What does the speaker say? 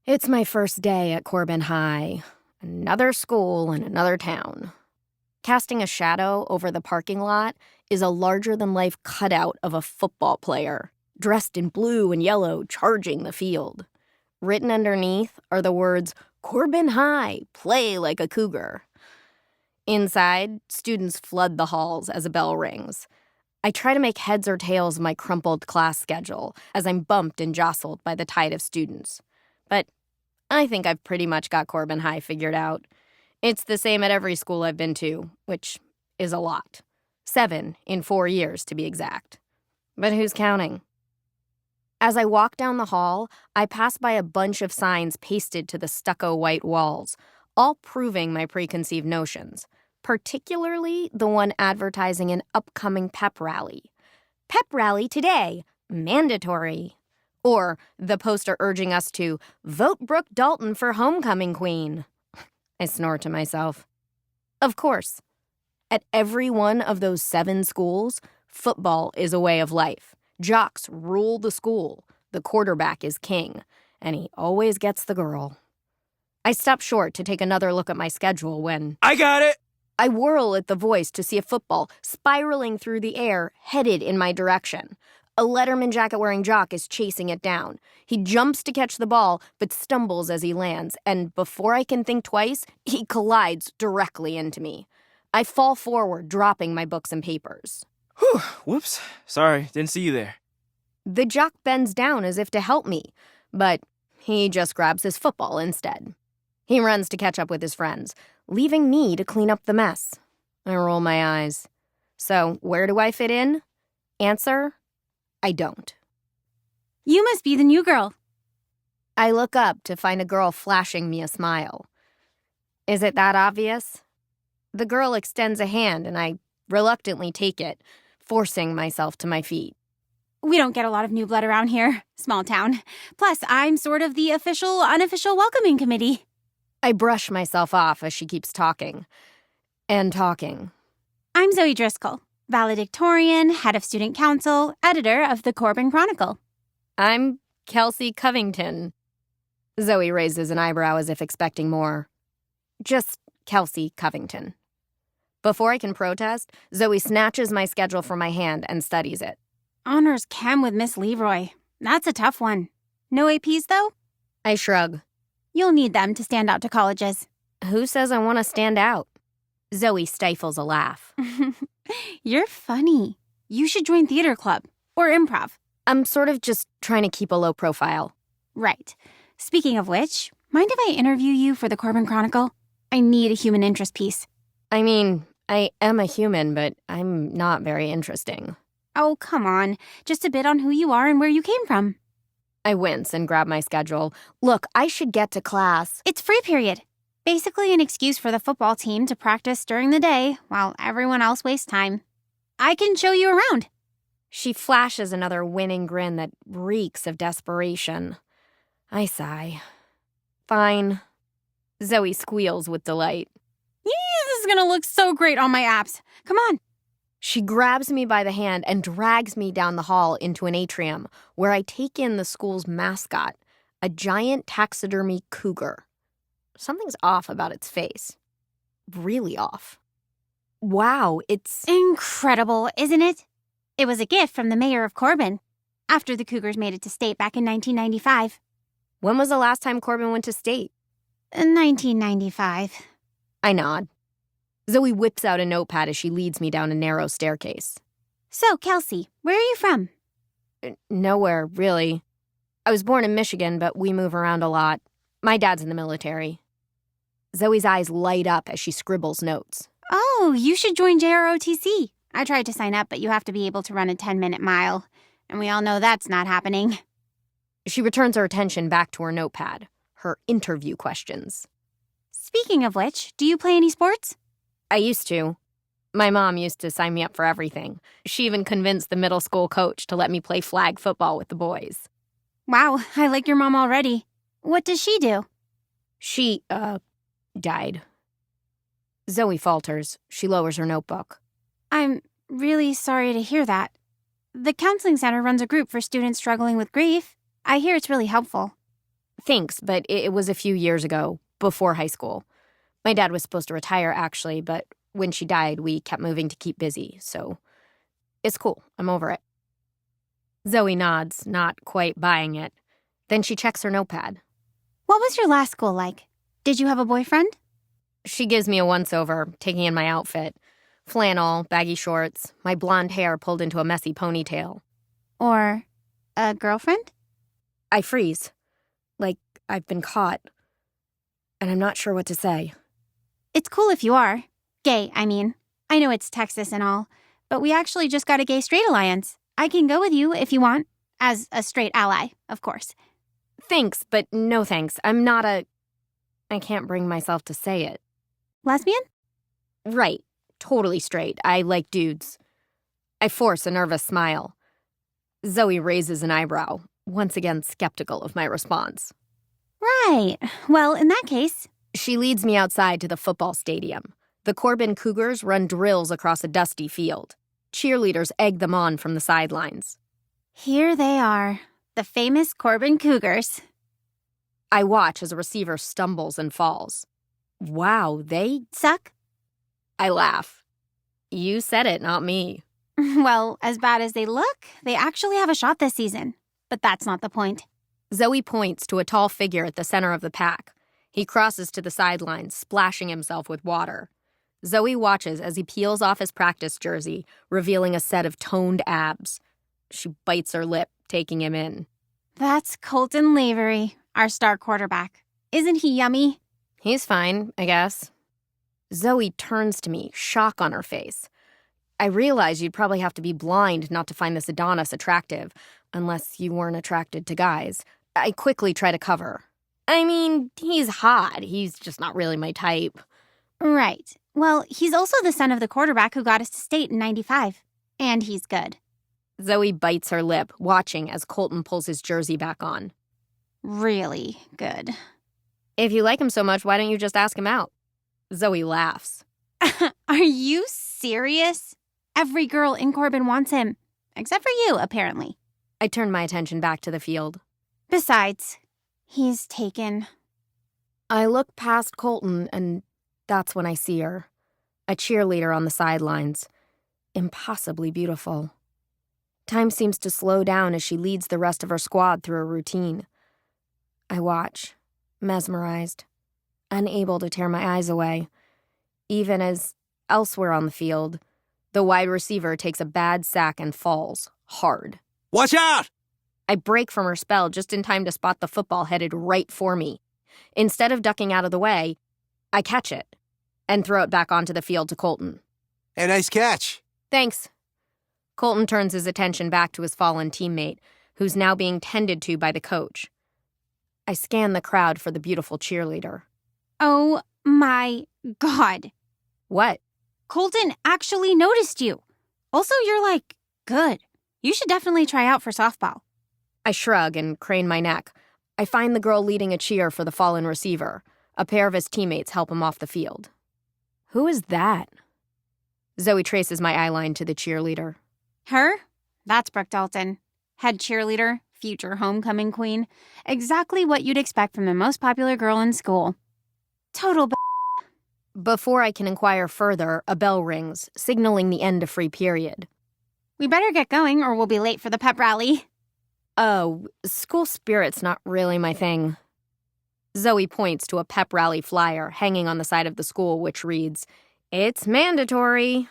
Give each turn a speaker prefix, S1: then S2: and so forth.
S1: It's my first day at Corbin High. Another school in another town. Casting a shadow over the parking lot is a larger-than-life cutout of a football player, dressed in blue and yellow, charging the field. Written underneath are the words, "Corbin High, play like a cougar." Inside, students flood the halls as a bell rings. I try to make heads or tails of my crumpled class schedule as I'm bumped and jostled by the tide of students. But I think I've pretty much got Corbin High figured out. It's the same at every school I've been to, which is a lot. 7 in 4 years, to be exact. But who's counting? As I walk down the hall, I pass by a bunch of signs pasted to the stucco white walls, all proving my preconceived notions, particularly the one advertising an upcoming pep rally. Pep rally today, mandatory. Or the poster urging us to vote Brooke Dalton for homecoming queen. I snore to myself. Of course. At every one of those 7 schools, football is a way of life. Jocks rule the school. The quarterback is king. And he always gets the girl. I stop short to take another look at my schedule when...
S2: I got it!
S1: I whirl at the voice to see a football spiraling through the air, headed in my direction. A Letterman jacket-wearing jock is chasing it down. He jumps to catch the ball, but stumbles as he lands, and before I can think twice, he collides directly into me. I fall forward, dropping my books and papers.
S2: Whew, whoops. Sorry, didn't see you there.
S1: The jock bends down as if to help me, but he just grabs his football instead. He runs to catch up with his friends, leaving me to clean up the mess. I roll my eyes. So, where do I fit in? Answer: I don't.
S3: You must be the new girl.
S1: I look up to find a girl flashing me a smile. Is it that obvious? The girl extends a hand and I reluctantly take it, forcing myself to my feet.
S3: We don't get a lot of new blood around here. Small town. Plus, I'm sort of the official, unofficial welcoming committee.
S1: I brush myself off as she keeps talking. And talking.
S3: I'm Zoe Driscoll, valedictorian, head of student council, editor of the Corbin Chronicle.
S1: I'm Kelsey Covington. Zoe raises an eyebrow as if expecting more. Just Kelsey Covington. Before I can protest, Zoe snatches my schedule from my hand and studies it.
S3: Honors Chem with Miss Leroy. That's a tough one. No APs, though?
S1: I shrug.
S3: You'll need them to stand out to colleges.
S1: Who says I want to stand out? Zoe stifles a laugh.
S3: You're funny. You should join theater club or improv.
S1: I'm sort of just trying to keep a low profile.
S3: Right. Speaking of which, mind if I interview you for the Corbin Chronicle? I need a human interest piece.
S1: I mean, I am a human, but I'm not very interesting.
S3: Oh, come on. Just a bit on who you are and where you came from.
S1: I wince and grab my schedule. Look, I should get to class.
S3: It's free period. Basically an excuse for the football team to practice during the day while everyone else wastes time. I can show you around.
S1: She flashes another winning grin that reeks of desperation. I sigh. Fine. Zoe squeals with delight.
S3: This is gonna look so great on my apps. Come on.
S1: She grabs me by the hand and drags me down the hall into an atrium where I take in the school's mascot, a giant taxidermy cougar. Something's off about its face. Really off. Wow, it's
S3: incredible, isn't it? It was a gift from the mayor of Corbin after the Cougars made it to state back in 1995.
S1: When was the last time Corbin went to state?
S3: 1995.
S1: I nod. Zoe whips out a notepad as she leads me down a narrow staircase.
S3: So, Kelsey, where are you from?
S1: Nowhere, really. I was born in Michigan, but we move around a lot. My dad's in the military. Zoe's eyes light up as she scribbles notes.
S3: Oh, you should join JROTC. I tried to sign up, but you have to be able to run a 10-minute mile. And we all know that's not happening.
S1: She returns her attention back to her notepad, her interview questions.
S3: Speaking of which, do you play any sports?
S1: I used to. My mom used to sign me up for everything. She even convinced the middle school coach to let me play flag football with the boys.
S3: Wow, I like your mom already. What does she do?
S1: She, died. Zoe falters. She lowers her notebook.
S3: I'm really sorry to hear that. The counseling center runs a group for students struggling with grief. I hear it's really helpful.
S1: Thanks, but it was a few years ago, before high school. My dad was supposed to retire, actually, but when she died, we kept moving to keep busy, so it's cool. I'm over it. Zoe nods, not quite buying it. Then she checks her notepad.
S3: What was your last school like? Did you have a boyfriend?
S1: She gives me a once-over, taking in my outfit. Flannel, baggy shorts, my blonde hair pulled into a messy ponytail.
S3: Or a girlfriend?
S1: I freeze. Like I've been caught. And I'm not sure what to say.
S3: It's cool if you are. Gay, I mean. I know it's Texas and all, but we actually just got a gay-straight alliance. I can go with you if you want. As a straight ally, of course.
S1: Thanks, but no thanks. I'm not a... I can't bring myself to say it.
S3: Lesbian?
S1: Right. Totally straight. I like dudes. I force a nervous smile. Zoe raises an eyebrow, once again skeptical of my response.
S3: Right. Well, in that case...
S1: She leads me outside to the football stadium. The Corbin Cougars run drills across a dusty field. Cheerleaders egg them on from the sidelines.
S3: Here they are, the famous Corbin Cougars.
S1: I watch as a receiver stumbles and falls. Wow, they
S3: Suck?
S1: I laugh. You said it, not me.
S3: Well, as bad as they look, they actually have a shot this season. But that's not the point.
S1: Zoe points to a tall figure at the center of the pack. He crosses to the sidelines, splashing himself with water. Zoe watches as he peels off his practice jersey, revealing a set of toned abs. She bites her lip, taking him in.
S3: That's Colton Lavery, our star quarterback. Isn't he yummy?
S1: He's fine, I guess. Zoe turns to me, shock on her face. I realize you'd probably have to be blind not to find this Adonis attractive, unless you weren't attracted to guys. I quickly try to cover. I mean, he's hot. He's just not really my type.
S3: Right. Well, he's also the son of the quarterback who got us to state in '95. And he's good.
S1: Zoe bites her lip, watching as Colton pulls his jersey back on.
S3: Really good.
S1: If you like him so much, why don't you just ask him out? Zoe laughs.
S3: Are you serious? Every girl in Corbin wants him. Except for you, apparently.
S1: I turn my attention back to the field.
S3: Besides, he's taken.
S1: I look past Colton, and that's when I see her. A cheerleader on the sidelines. Impossibly beautiful. Time seems to slow down as she leads the rest of her squad through a routine. I watch, mesmerized, unable to tear my eyes away, even as, elsewhere on the field, the wide receiver takes a bad sack and falls, hard.
S2: Watch out!
S1: I break from her spell just in time to spot the football headed right for me. Instead of ducking out of the way, I catch it and throw it back onto the field to Colton.
S2: Hey, nice catch.
S1: Thanks. Colton turns his attention back to his fallen teammate, who's now being tended to by the coach. I scan the crowd for the beautiful cheerleader.
S3: Oh my God.
S1: What?
S3: Colton actually noticed you. Also, you're good. You should definitely try out for softball.
S1: I shrug and crane my neck. I find the girl leading a cheer for the fallen receiver. A pair of his teammates help him off the field. Who is that? Zoe traces my eyeline to the cheerleader.
S3: Her? That's Brooke Dalton. Head cheerleader, future homecoming queen. Exactly what you'd expect from the most popular girl in school. Total
S1: Before I can inquire further, a bell rings, signaling the end of free period.
S3: We better get going or we'll be late for the pep rally.
S1: Oh, school spirit's not really my thing. Zoe points to a pep rally flyer hanging on the side of the school, which reads, "It's mandatory."